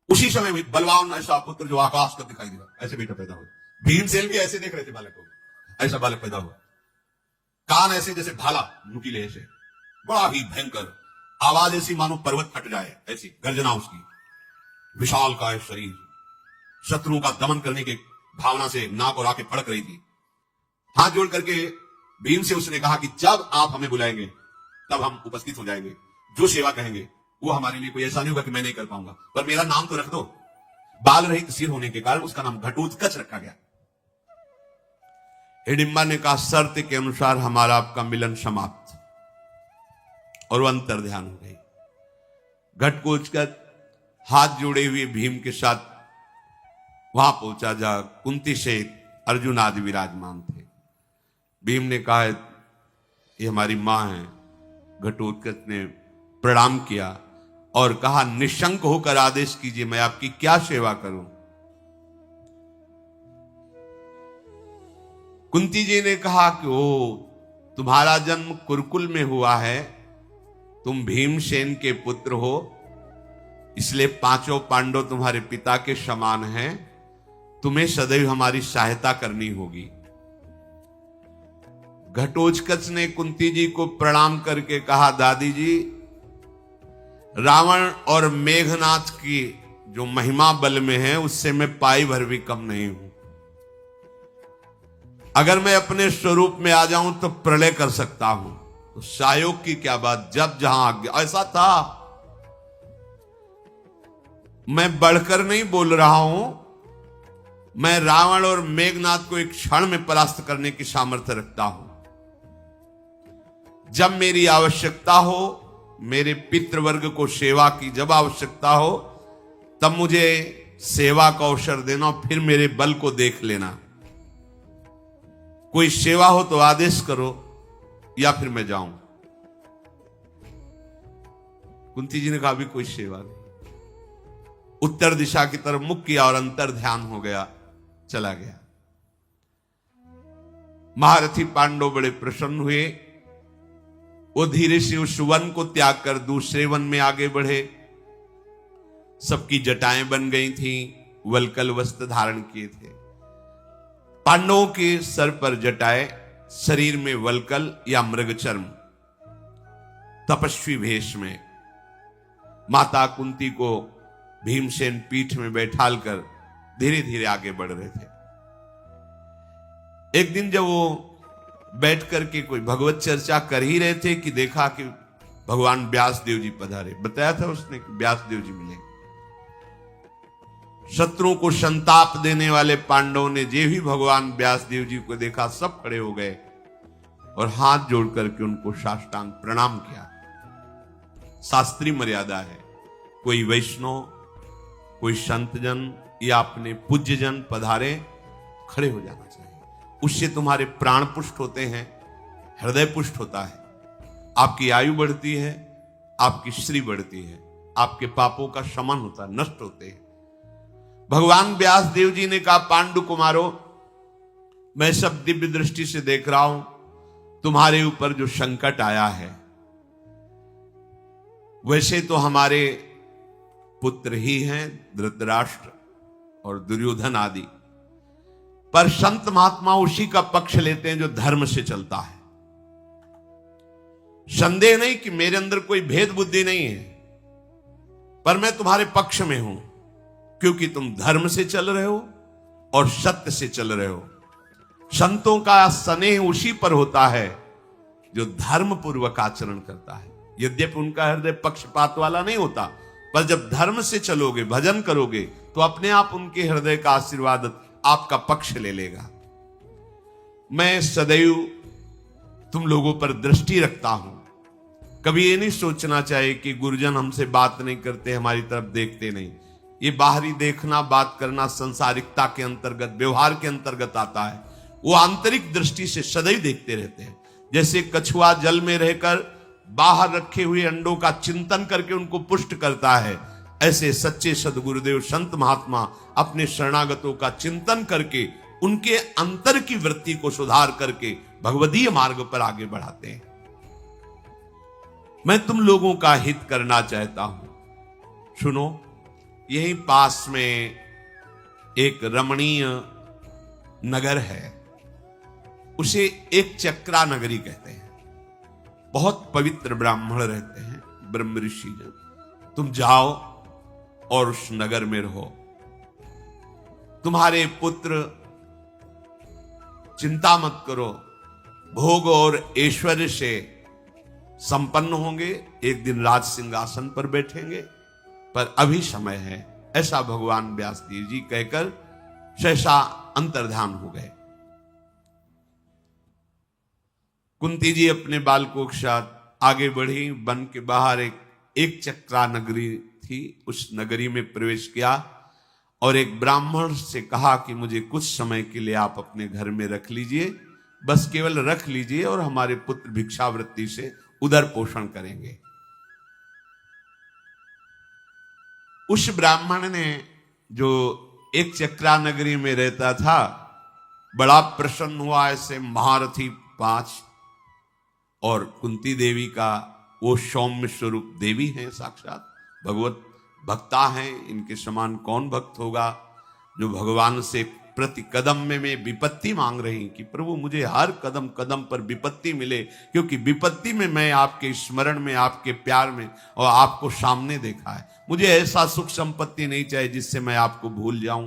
उसी समय भी बलवान ऐसा पुत्र जो आकाश तक दिखाई दिया, ऐसे बेटा पैदा हुआ। भीमसेन भी ऐसे देख रहे थे बालक को, ऐसा बालक पैदा हुआ। कान ऐसे जैसे भाला, नुकीले ऐसे, बड़ा ही भयंकर, आवाज ऐसी मानो पर्वत फट जाए, ऐसी गर्जना उसकी, विशाल का शरीर, शत्रुओं का दमन करने की भावना से नाक और आंखें फड़क रही थी। हाथ जोड़ करके भीम से उसने कहा कि जब आप हमें बुलाएंगे तब हम उपस्थित हो जाएंगे, जो सेवा कहेंगे वो हमारे लिए कोई ऐसा नहीं होगा कि मैं नहीं कर पाऊंगा, पर मेरा नाम तो रख दो। बाल रहित सिर होने के कारण उसका नाम घटोत्कच रखा गया। हिडिंबा ने कहा शर्त के अनुसार हमारा आपका मिलन समाप्त, और वो अंतर ध्यान हो गई। घटोत्कच हाथ जोड़े हुए भीम के साथ वहां पहुंचा जहां कुंती से अर्जुन आदि विराजमान थे। भीम ने कहा ये हमारी मां है। घटोत्कच ने प्रणाम किया और कहा निशंक होकर आदेश कीजिए, मैं आपकी क्या सेवा करूं। कुंती जी ने कहा कि ओ तुम्हारा जन्म कुरुकुल में हुआ है, तुम भीमसेन के पुत्र हो, इसलिए पांचों पांडव तुम्हारे पिता के समान हैं, तुम्हें सदैव हमारी सहायता करनी होगी। घटोत्कच ने कुंती जी को प्रणाम करके कहा दादी जी, रावण और मेघनाथ की जो महिमा बल में है उससे मैं पाई भर भी कम नहीं हूं। अगर मैं अपने स्वरूप में आ जाऊं तो प्रलय कर सकता हूं, तो सायोग की क्या बात, जब जहां आज्ञा। ऐसा था, मैं बढ़कर नहीं बोल रहा हूं, मैं रावण और मेघनाथ को एक क्षण में परास्त करने की सामर्थ्य रखता हूं। जब मेरी आवश्यकता हो, मेरे पितृवर्ग को सेवा की जब आवश्यकता हो, तब मुझे सेवा का अवसर देना, फिर मेरे बल को देख लेना। कोई सेवा हो तो आदेश करो या फिर मैं जाऊं। कुंती जी ने कहा अभी कोई सेवा नहीं। उत्तर दिशा की तरफ मुख किया और अंतर ध्यान हो गया, चला गया। महारथी पांडव बड़े प्रसन्न हुए। वो धीरे से उस वन को त्याग कर दूसरे वन में आगे बढ़े। सबकी जटाएं बन गई थीं, वल्कल वस्त्र धारण किए थे। पांडवों के सर पर जटाएं, शरीर में वल्कल या मृगचर्म, तपस्वी भेष में। माता कुंती को भीमसेन पीठ में बैठाल कर धीरे धीरे आगे बढ़ रहे थे। एक दिन जब वो बैठ करके कोई भगवत चर्चा कर ही रहे थे कि देखा कि भगवान व्यासदेव जी पधारे। बताया था उसने कि व्यासदेव जी मिले। शत्रुओं को संताप देने वाले पांडवों ने जे भी भगवान व्यासदेव जी को देखा, सब खड़े हो गए और हाथ जोड़ करके उनको साष्टांग प्रणाम किया। शास्त्रीय मर्यादा है, कोई वैष्णव, कोई संतजन या अपने पूज्यजन पधारे, खड़े हो जाना चाहिए। उससे तुम्हारे प्राण पुष्ट होते हैं, हृदय पुष्ट होता है, आपकी आयु बढ़ती है, आपकी श्री बढ़ती है, आपके पापों का शमन होता है, नष्ट होते हैं। भगवान व्यासदेव जी ने कहा पांडु कुमारों, मैं सब दिव्य दृष्टि से देख रहा हूं, तुम्हारे ऊपर जो संकट आया है, वैसे तो हमारे पुत्र ही हैं धृतराष्ट्र और दुर्योधन आदि, पर संत महात्मा उसी का पक्ष लेते हैं जो धर्म से चलता है। संदेह नहीं कि मेरे अंदर कोई भेद बुद्धि नहीं है, पर मैं तुम्हारे पक्ष में हूं, क्योंकि तुम धर्म से चल रहे हो और सत्य से चल रहे हो। संतों का स्नेह उसी पर होता है जो धर्म पूर्वक आचरण करता है। यद्यपि उनका हृदय पक्षपात वाला नहीं होता, पर जब धर्म से चलोगे, भजन करोगे, तो अपने आप उनके हृदय का आशीर्वाद आपका पक्ष ले लेगा। मैं सदैव तुम लोगों पर दृष्टि रखता हूं। कभी ये नहीं सोचना चाहिए कि गुरुजन हमसे बात नहीं करते, हमारी तरफ देखते नहीं। ये बाहरी देखना, बात करना संसारिकता के अंतर्गत, व्यवहार के अंतर्गत आता है। वो आंतरिक दृष्टि से सदैव देखते रहते हैं। जैसे कछुआ जल में रहकर बाहर रखे हुए अंडों का चिंतन करके उनको पुष्ट करता है, ऐसे सच्चे सदगुरुदेव संत महात्मा अपने शरणागतों का चिंतन करके उनके अंतर की वृत्ति को सुधार करके भगवदीय मार्ग पर आगे बढ़ाते हैं। मैं तुम लोगों का हित करना चाहता हूं। सुनो, यहीं पास में एक रमणीय नगर है, उसे एक चक्रा नगरी कहते हैं। बहुत पवित्र ब्राह्मण रहते हैं, ब्रह्म ऋषि जन। तुम जाओ और उस नगर में रहो। तुम्हारे पुत्र, चिंता मत करो, भोग और ऐश्वर्य से संपन्न होंगे, एक दिन राज सिंहासन पर बैठेंगे, पर अभी समय है, ऐसा भगवान व्यासदेव जी कहकर सहसा अंतर्धान हो गए। कुंती जी अपने बालकों के साथ आगे बढ़ी। वन के बाहर एक चक्रा नगरी थी, उस नगरी में प्रवेश किया और एक ब्राह्मण से कहा कि मुझे कुछ समय के लिए आप अपने घर में रख लीजिए, बस केवल रख लीजिए और हमारे पुत्र भिक्षावृत्ति से उदर पोषण करेंगे। उस ब्राह्मण ने, जो एक चक्रा नगरी में रहता था, बड़ा प्रसन्न हुआ। ऐसे महारथी 5 और कुंती देवी का वो सौम्य स्वरूप देवी हैं, साक्षात भगवत भक्ता हैं। इनके समान कौन भक्त होगा जो भगवान से प्रति कदम में विपत्ति मांग रही कि प्रभु मुझे हर कदम कदम पर विपत्ति मिले, क्योंकि विपत्ति में मैं आपके स्मरण में, आपके प्यार में और आपको सामने देखा है। मुझे ऐसा सुख संपत्ति नहीं चाहिए जिससे मैं आपको भूल जाऊं।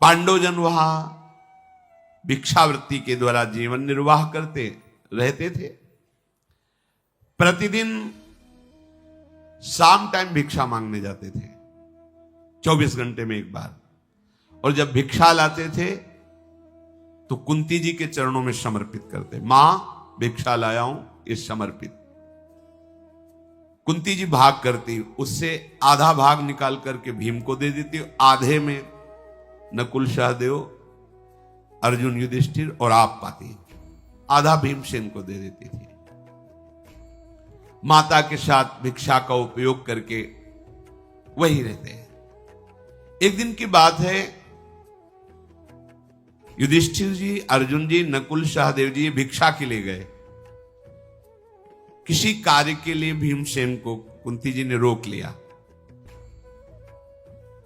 पांडवजन वहां भिक्षावृत्ति के द्वारा जीवन निर्वाह करते रहते थे। प्रतिदिन शाम टाइम भिक्षा मांगने जाते थे, 24 घंटे में एक बार। और जब भिक्षा लाते थे तो कुंती जी के चरणों में समर्पित करते, मां भिक्षा लाया हूं, ये समर्पित। कुंती जी भाग करती, उससे आधा भाग निकाल करके भीम को दे देती, आधे में नकुल सहदेव, अर्जुन, युधिष्ठिर और आप पाती, आधा भीमसेन को दे देती थी। माता के साथ भिक्षा का उपयोग करके वही रहते हैं। एक दिन की बात है, युधिष्ठिर जी, अर्जुन जी, नकुल सहदेव जी भिक्षा के लिए गए। किसी कार्य के लिए भीमसेन को कुंती जी ने रोक लिया।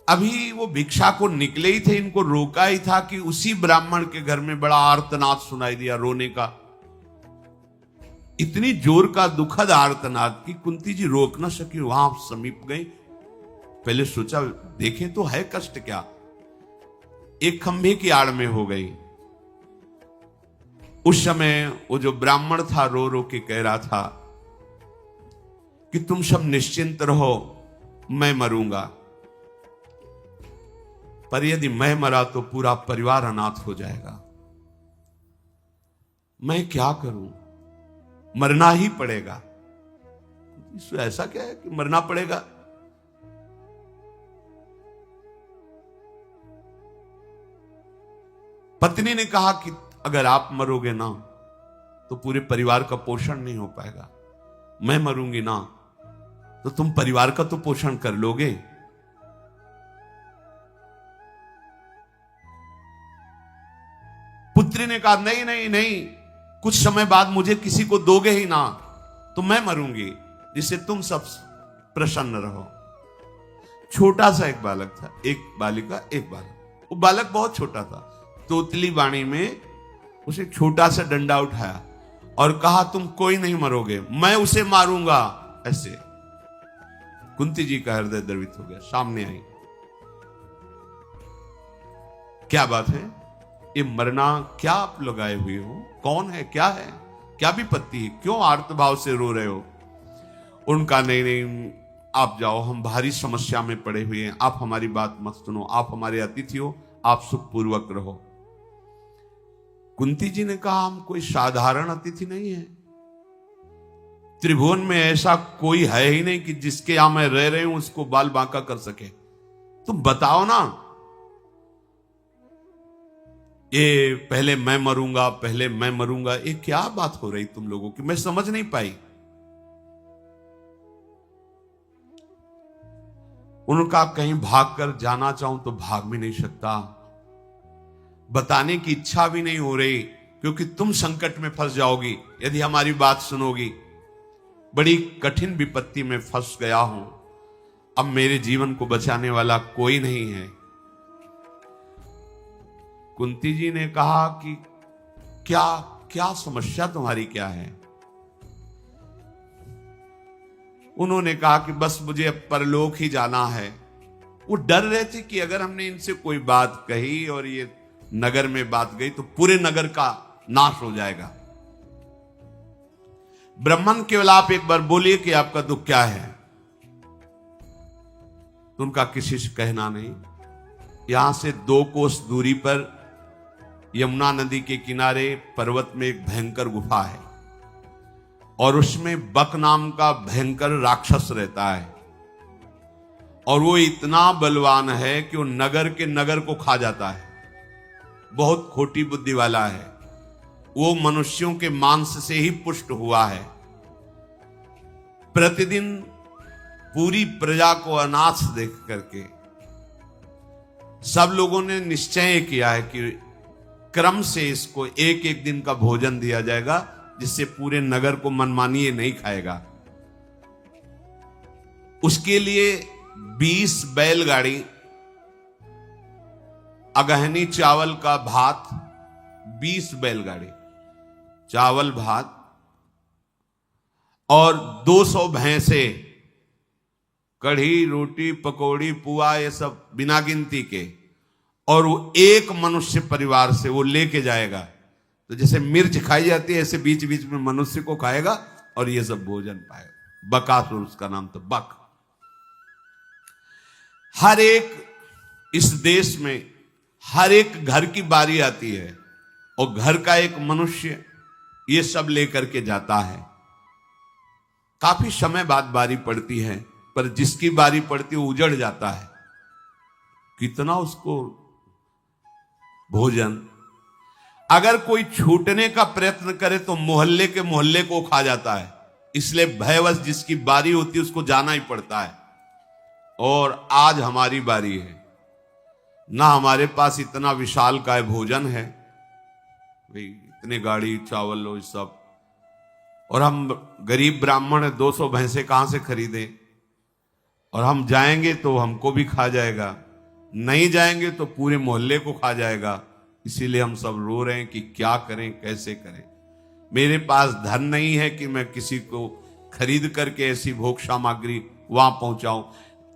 अभी वो भिक्षा को निकले ही थे, इनको रोका ही था कि उसी ब्राह्मण के घर में बड़ा आर्तनाद सुनाई दिया, रोने का। इतनी जोर का दुखद आर्तनाद कि कुंती जी रोक ना सकी, वहां समीप गई। पहले सोचा देखें तो है कष्ट क्या, एक खंभे की आड़ में हो गई। उस समय वो जो ब्राह्मण था रो रो के कह रहा था कि तुम सब निश्चिंत रहो, मैं मरूंगा, पर यदि मैं मरा तो पूरा परिवार अनाथ हो जाएगा। मैं क्या करूं, मरना ही पड़ेगा। इसमें ऐसा क्या है कि मरना पड़ेगा? पत्नी ने कहा कि अगर आप मरोगे ना तो पूरे परिवार का पोषण नहीं हो पाएगा, मैं मरूंगी ना तो तुम परिवार का तो पोषण कर लोगे। पुत्री ने कहा नहीं नहीं नहीं, कुछ समय बाद मुझे किसी को दोगे ही ना तो मैं मरूंगी, जिससे तुम सब प्रसन्न रहो। छोटा सा एक बालक था, एक बालिका एक बालक। वो बालक बहुत छोटा था, तोतली वाणी में उसे छोटा सा डंडा उठाया और कहा तुम कोई नहीं मरोगे, मैं उसे मारूंगा। ऐसे कुंती जी का हृदय द्रवित हो गया, सामने आई। क्या बात है, ये मरना क्या आप लगाए हुए हो? कौन है, क्या है, क्या विपत्ति है, क्यों आर्तभाव से रो रहे हो? उनका नहीं नहीं, आप जाओ, हम भारी समस्या में पड़े हुए हैं, आप हमारी बात मत सुनो, आप हमारे अतिथि हो, आप सुखपूर्वक रहो। कुंती जी ने कहा हम कोई साधारण अतिथि नहीं है, त्रिभुवन में ऐसा कोई है ही नहीं कि जिसके यहां मैं रह रही हूं उसको बाल बांका कर सके। तुम बताओ ना, ये पहले मैं मरूंगा, पहले मैं मरूंगा, ये क्या बात हो रही तुम लोगों की, मैं समझ नहीं पाई। उनका कहीं भाग कर जाना चाहूं तो भाग भी नहीं सकता, बताने की इच्छा भी नहीं हो रही, क्योंकि तुम संकट में फंस जाओगी यदि हमारी बात सुनोगी। बड़ी कठिन विपत्ति में फंस गया हूं, अब मेरे जीवन को बचाने वाला कोई नहीं है। कुंती जी ने कहा कि क्या क्या समस्या तुम्हारी क्या है? उन्होंने कहा कि बस मुझे अब परलोक ही जाना है। वो डर रहे थे कि अगर हमने इनसे कोई बात कही और ये नगर में बात गई तो पूरे नगर का नाश हो जाएगा। ब्राह्मण केवल आप एक बार बोलिए कि आपका दुख क्या है, तो उनका किसी से कहना नहीं। यहां से 2 कोस दूरी पर यमुना नदी के किनारे पर्वत में एक भयंकर गुफा है और उसमें बक नाम का भयंकर राक्षस रहता है और वो इतना बलवान है कि वो नगर के नगर को खा जाता है। बहुत खोटी बुद्धि वाला है। वो मनुष्यों के मांस से ही पुष्ट हुआ है। प्रतिदिन पूरी प्रजा को अनाथ देख करके सब लोगों ने निश्चय किया है कि क्रम से इसको एक एक दिन का भोजन दिया जाएगा, जिससे पूरे नगर को मनमानी ये नहीं खाएगा। उसके लिए 20 बैलगाड़ी अगहनी चावल का भात, 20 बैलगाड़ी चावल भात और 200 भैंसे, कढ़ी रोटी पकौड़ी पुआ ये सब बिना गिनती के, और वो एक मनुष्य परिवार से वो लेके जाएगा। तो जैसे मिर्च खाई जाती है ऐसे बीच बीच में मनुष्य को खाएगा और ये सब भोजन पाएगा। बकासुर उसका नाम तो बक। हर एक इस देश में हर एक घर की बारी आती है और घर का एक मनुष्य ये सब लेकर के जाता है। काफी समय बाद बारी पड़ती है, पर जिसकी बारी पड़ती है उजड़ जाता है। कितना उसको भोजन, अगर कोई छूटने का प्रयत्न करे तो मोहल्ले के मोहल्ले को खा जाता है। इसलिए भयवश जिसकी बारी होती है उसको जाना ही पड़ता है। और आज हमारी बारी है ना, हमारे पास इतना विशाल काय भोजन है भाई, इतने गाड़ी चावल लो सब, और हम गरीब ब्राह्मण है, 200 भैंसे कहां से खरीदें? और हम जाएंगे तो हमको भी खा जाएगा, नहीं जाएंगे तो पूरे मोहल्ले को खा जाएगा। इसीलिए हम सब रो रहे हैं कि क्या करें, कैसे करें। मेरे पास धन नहीं है कि मैं किसी को खरीद करके ऐसी भोग सामग्री वहां पहुंचाऊं।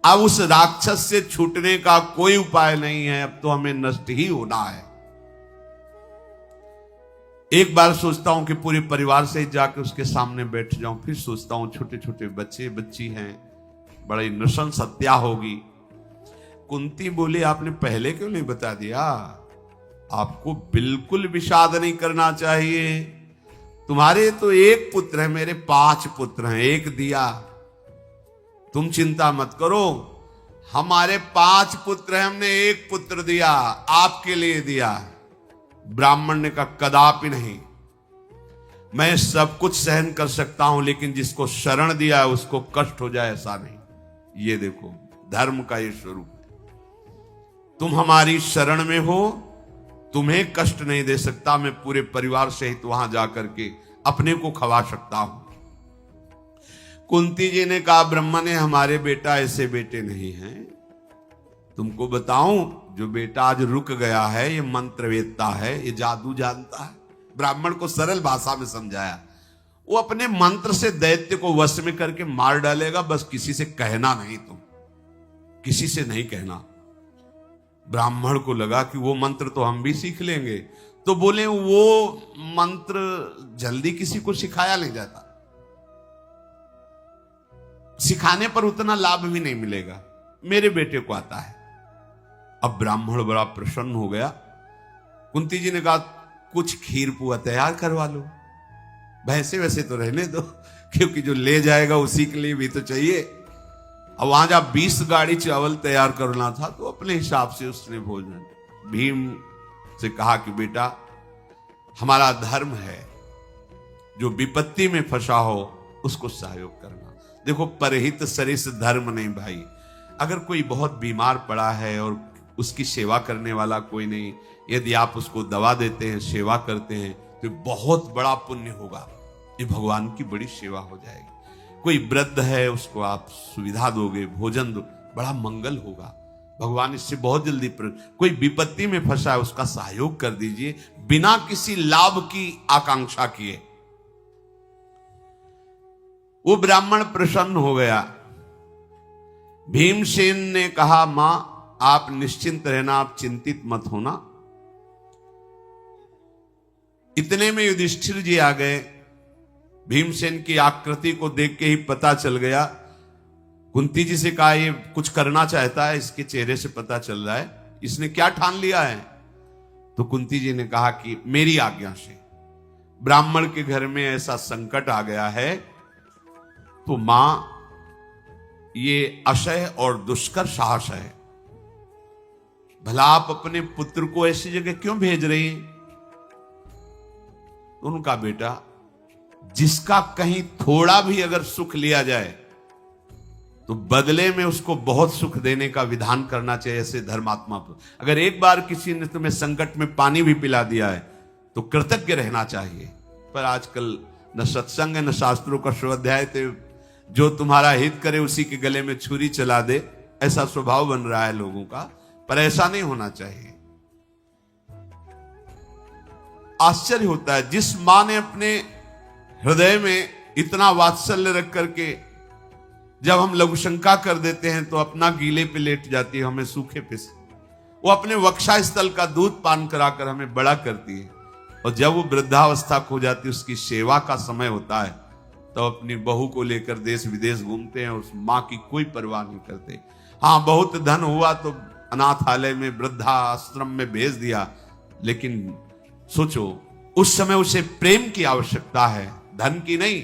अब उस राक्षस से छूटने का कोई उपाय नहीं है, अब तो हमें नष्ट ही होना है। एक बार सोचता हूं कि पूरे परिवार से जाकर उसके सामने बैठ जाऊं, फिर सोचता हूं छोटे छोटे बच्चे बच्ची हैं, बड़ी नृशंस हत्या होगी। कुंती बोली आपने पहले क्यों नहीं बता दिया? आपको बिल्कुल विषाद नहीं करना चाहिए। तुम्हारे तो एक पुत्र है, मेरे 5 पुत्र हैं, एक दिया। तुम चिंता मत करो, हमारे 5 पुत्र हैं, हमने एक पुत्र दिया, आपके लिए दिया। ब्राह्मण ने कहा कदापि नहीं, मैं सब कुछ सहन कर सकता हूं, लेकिन जिसको शरण दिया है उसको कष्ट हो जाए ऐसा नहीं। ये देखो धर्म का ये स्वरूप है। तुम हमारी शरण में हो, तुम्हें कष्ट नहीं दे सकता, मैं पूरे परिवार सहित वहां जाकर के अपने को खवा सकता हूं। कुंती जी ने कहा ब्रह्मा ने हमारे बेटा ऐसे बेटे नहीं हैं। तुमको बताऊं, जो बेटा आज रुक गया है ये मंत्रवेत्ता है, ये जादू जानता है। ब्राह्मण को सरल भाषा में समझाया। वो अपने मंत्र से दैत्य को वश में करके मार डालेगा, बस किसी से कहना नहीं, तुम किसी से नहीं कहना। ब्राह्मण को लगा कि वो मंत्र तो हम भी सीख लेंगे, तो बोले वो मंत्र जल्दी किसी को सिखाया नहीं जाता, सिखाने पर उतना लाभ भी नहीं मिलेगा, मेरे बेटे को आता है। अब ब्राह्मण बड़ा प्रसन्न हो गया। कुंती जी ने कहा कुछ खीर पुआ तैयार करवा लो, भैंसे वैसे तो रहने दो, क्योंकि जो ले जाएगा उसी के लिए भी तो चाहिए। अब वहां जब 20 गाड़ी चावल तैयार करना था तो अपने हिसाब से उसने भोजन, भीम से कहा कि बेटा हमारा धर्म है, जो विपत्ति में फंसा हो उसको सहयोग करना। देखो परहित सरिस धर्म नहीं भाई। अगर कोई बहुत बीमार पड़ा है और उसकी सेवा करने वाला कोई नहीं, यदि आप उसको दवा देते हैं, सेवा करते हैं, तो बहुत बड़ा पुण्य होगा, ये भगवान की बड़ी सेवा हो जाएगी। कोई वृद्ध है उसको आप सुविधा दोगे, भोजन दो, बड़ा मंगल होगा। भगवान इससे बहुत जल्दी कोई विपत्ति में फंसा है उसका सहयोग कर दीजिए बिना किसी लाभ की आकांक्षा किए। वो ब्राह्मण प्रसन्न हो गया। भीमसेन ने कहा, मां आप निश्चिंत रहना, आप चिंतित मत होना। इतने में युधिष्ठिर जी आ गए। भीमसेन की आकृति को देख के ही पता चल गया। कुंती जी से कहा, ये कुछ करना चाहता है, इसके चेहरे से पता चल रहा है, इसने क्या ठान लिया है। तो कुंती जी ने कहा कि मेरी आज्ञा से ब्राह्मण के घर में ऐसा संकट आ गया है, तो मां ये अशय और दुष्कर साहस है, भला आप अपने पुत्र को ऐसी जगह क्यों भेज रही हैं। उनका बेटा जिसका कहीं थोड़ा भी अगर सुख लिया जाए तो बदले में उसको बहुत सुख देने का विधान करना चाहिए। ऐसे धर्मात्मा पर अगर एक बार किसी ने तुम्हें संकट में पानी भी पिला दिया है तो कृतज्ञ रहना चाहिए। पर आजकल न सत्संग है न शास्त्रों का स्वाध्याय, तो जो तुम्हारा हित करे उसी के गले में छुरी चला दे, ऐसा स्वभाव बन रहा है लोगों का। पर ऐसा नहीं होना चाहिए। आश्चर्य होता है, जिस मां ने अपने हृदय में इतना वात्सल्य रख करके जब हम लघुशंका कर देते हैं तो अपना गीले पे लेट जाती है, हमें सूखे पे से। वो अपने वक्षा स्थल का दूध पान कराकर हमें बड़ा करती है, और जब वो वृद्धावस्था खो जाती है, उसकी सेवा का समय होता है, तो अपनी बहू को लेकर देश विदेश घूमते हैं, उस मां की कोई परवाह नहीं करते। हाँ, बहुत धन हुआ तो अनाथालय में वृद्धाश्रम में भेज दिया, लेकिन सोचो उस समय उसे प्रेम की आवश्यकता है, धन की नहीं।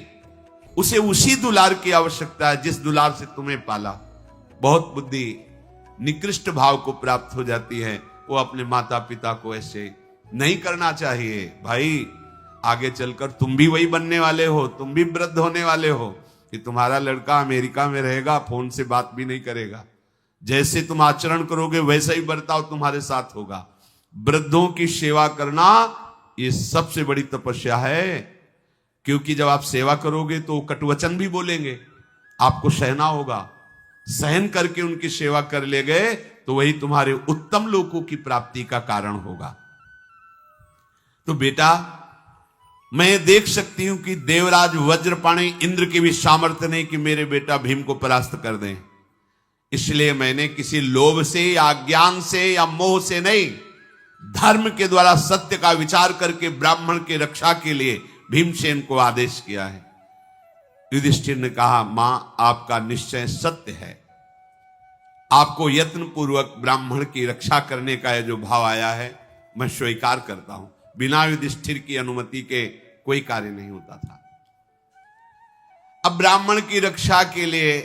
उसे उसी दुलार की आवश्यकता है जिस दुलार से तुम्हें पाला। बहुत बुद्धि निकृष्ट भाव को प्राप्त हो जाती है। वो अपने माता पिता को ऐसे नहीं करना चाहिए। भाई आगे चलकर तुम भी वही बनने वाले हो, तुम भी वृद्ध होने वाले हो कि तुम्हारा लड़का अमेरिका में रहेगा, फोन से बात भी नहीं करेगा। जैसे तुम आचरण करोगे वैसा ही बर्ताव तुम्हारे साथ होगा। वृद्धों की सेवा करना ये सबसे बड़ी तपस्या है, क्योंकि जब आप सेवा करोगे तो कटुवचन भी बोलेंगे, आपको सहना होगा। सहन करके उनकी सेवा कर ले गए तो वही तुम्हारे उत्तम लोकों की प्राप्ति का कारण होगा। तो बेटा, मैं देख सकती हूं कि देवराज वज्रपाणी इंद्र की भी सामर्थ्य नहीं कि मेरे बेटा भीम को परास्त कर दें। इसलिए मैंने किसी लोभ से या ज्ञान से या मोह से नहीं, धर्म के द्वारा सत्य का विचार करके ब्राह्मण की रक्षा के लिए भीमसेन को आदेश किया है। युधिष्ठिर ने कहा, मां आपका निश्चय सत्य है, आपको यत्न पूर्वक ब्राह्मण की रक्षा करने का यह जो भाव आया है मैं स्वीकार करता हूं। बिना युधिष्ठिर की अनुमति के कोई कार्य नहीं होता था। अब ब्राह्मण की रक्षा के लिए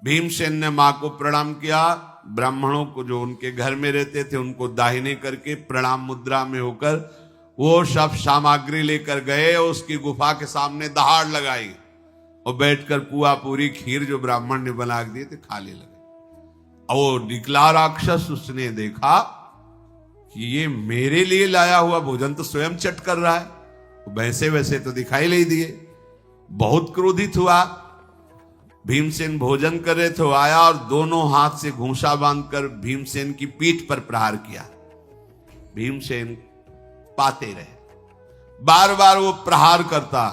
भीमसेन ने मां को प्रणाम किया। ब्राह्मणों को जो उनके घर में रहते थे उनको दाहिने करके प्रणाम मुद्रा में होकर वो सब सामग्री लेकर गए और उसकी गुफा के सामने दहाड़ लगाई और बैठकर पुआ पूरी खीर जो ब्राह्मण ने बना दिए थे खाने लगे। और निकला राक्षस, उसने देखा कि ये मेरे लिए लाया हुआ भोजन तो स्वयं चट कर रहा है, वैसे वैसे तो दिखाई नहीं दिए। बहुत क्रोधित हुआ। भीमसेन भोजन कर रहे थे, आया और दोनों हाथ से घूंसा बांधकर भीमसेन की पीठ पर प्रहार किया। भीमसेन पाते रहे, बार बार वो प्रहार करता,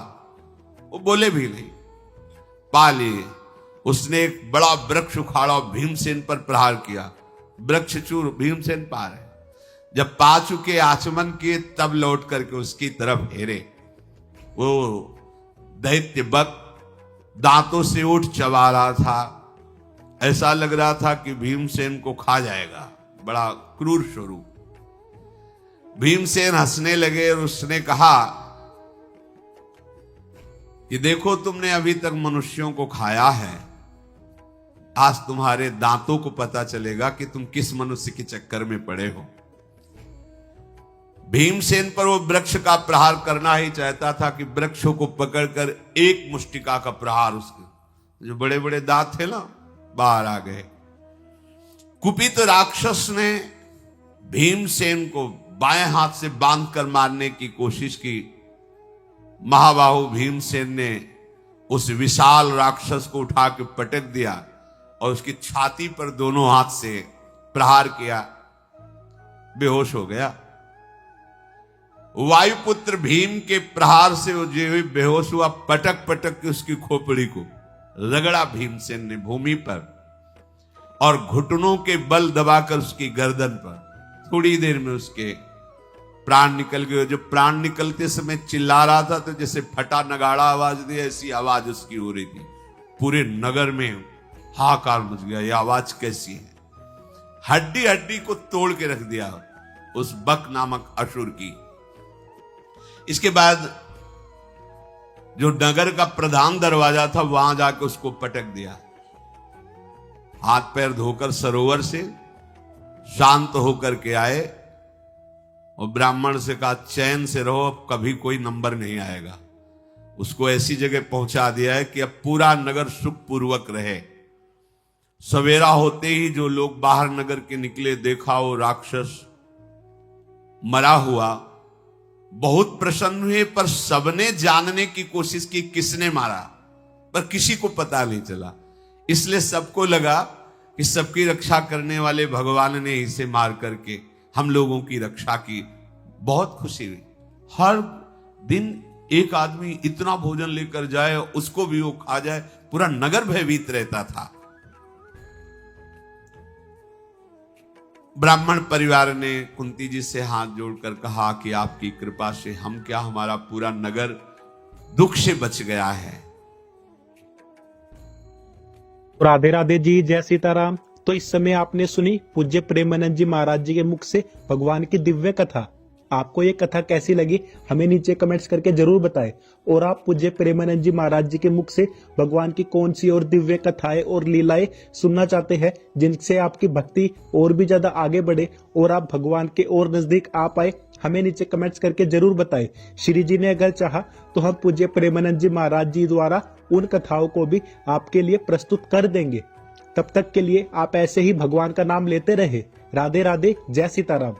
वो बोले भी नहीं, पा लिए। उसने एक बड़ा वृक्ष उखाड़ा और भीमसेन पर प्रहार किया। वृक्ष चूर, भीमसेन पा रहे। जब पा चुके, आचमन किए, तब लौट करके उसकी तरफ हेरे। वो दैत्य बक दांतों से उठ चबा रहा था, ऐसा लग रहा था कि भीमसेन को खा जाएगा। बड़ा क्रूर स्वरूप। भीमसेन हंसने लगे और उसने कहा कि देखो, तुमने अभी तक मनुष्यों को खाया है, आज तुम्हारे दांतों को पता चलेगा कि तुम किस मनुष्य के चक्कर में पड़े हो। भीमसेन पर वो वृक्ष का प्रहार करना ही चाहता था कि वृक्षों को पकड़कर एक मुष्टिका का प्रहार, उसके जो बड़े बड़े दांत थे ना बाहर आ गए। कुपित राक्षस ने भीमसेन को बाएं हाथ से बांधकर मारने की कोशिश की। महाबाहु भीमसेन ने उस विशाल राक्षस को उठा के पटक दिया और उसकी छाती पर दोनों हाथ से प्रहार किया, बेहोश हो गया। वायुपुत्र भीम के प्रहार से वो जो बेहोश हुआ, पटक पटक के उसकी खोपड़ी को रगड़ा भीमसेन ने भूमि पर और घुटनों के बल दबाकर उसकी गर्दन पर। थोड़ी देर में उसके प्राण निकल गए। जो प्राण निकलते समय चिल्ला रहा था तो जैसे फटा नगाड़ा आवाज दी, ऐसी आवाज उसकी हो रही थी। पूरे नगर में हाहाकार मच गया, ये आवाज कैसी है? हड्डी हड्डी को तोड़ के रख दिया उस बक नामक असुर की। इसके बाद जो नगर का प्रधान दरवाजा था वहां जाकर उसको पटक दिया। हाथ पैर धोकर सरोवर से शांत होकर के आए और ब्राह्मण से कहा चैन से रहो, अब कभी कोई नंबर नहीं आएगा। उसको ऐसी जगह पहुंचा दिया है कि अब पूरा नगर सुखपूर्वक रहे। सवेरा होते ही जो लोग बाहर नगर के निकले, देखा वो राक्षस मरा हुआ, बहुत प्रसन्न हुए, पर सबने जानने की कोशिश की किसने मारा, पर किसी को पता नहीं चला। इसलिए सबको लगा कि सबकी रक्षा करने वाले भगवान ने इसे मार करके हम लोगों की रक्षा की। बहुत खुशी हुई। हर दिन एक आदमी इतना भोजन लेकर जाए, उसको भी वो खा जाए, पूरा नगर भयभीत रहता था। ब्राह्मण परिवार ने कुंती जी से हाथ जोड़कर कहा कि आपकी कृपा से हम क्या, हमारा पूरा नगर दुख से बच गया है। राधे राधे जी, जय सीताराम। तो इस समय आपने सुनी पूज्य प्रेमानंद जी महाराज जी के मुख से भगवान की दिव्य कथा। आपको ये कथा कैसी लगी हमें नीचे कमेंट्स करके जरूर बताएं। और आप पूज्य प्रेमानंद जी महाराज जी के मुख से भगवान की कौन सी और दिव्य कथाएं और लीलाएं सुनना चाहते हैं, जिनसे आपकी भक्ति और भी ज्यादा आगे बढ़े और आप भगवान के और नजदीक आ पाए, हमें नीचे कमेंट्स करके जरूर बताएं। श्री जी ने अगर चाहा तो हम पूज्य प्रेमानंद जी महाराज जी द्वारा उन कथाओं को भी आपके लिए प्रस्तुत कर देंगे। तब तक के लिए आप ऐसे ही भगवान का नाम लेते रहे। राधे राधे, जय सीताराम।